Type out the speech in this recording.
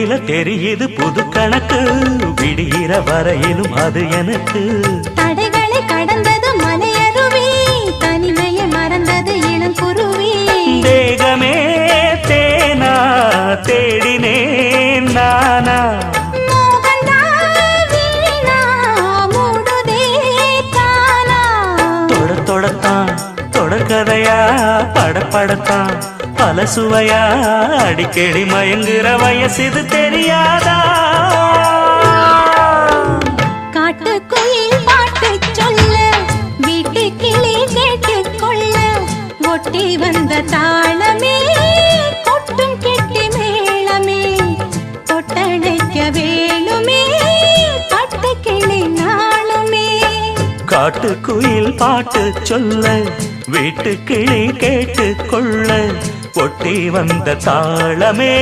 தெரியல தெரியுது புது கணக்கு விடுகிற வரையிலும் அது எனக்கு தடைகளை கடந்தது மலையருவி தனிமையை மறந்தது இளங்குருவி தேகமே தேனா தேடினேன் நானா தொடத்தான் தொடர்கதையா படப்படத்தான் பல சுவையா அடிக்கடி மயங்குற வயசு தெரியாதா காட்டுக்குயில் பாட்டு சொல்ல வீட்டு கிளி கேட்டுக்கொள்ள ஒட்டி வந்த தாளமே கொட்டும் கெட்டி மேளமே தொட்டணைக்க வேணுமே பட்டு கிளி நாளுமே காட்டுக்குயில் பாட்டு சொல்ல வீட்டு கிளி கேட்டுக்கொள்ள ஒட்டி வந்த தாளமே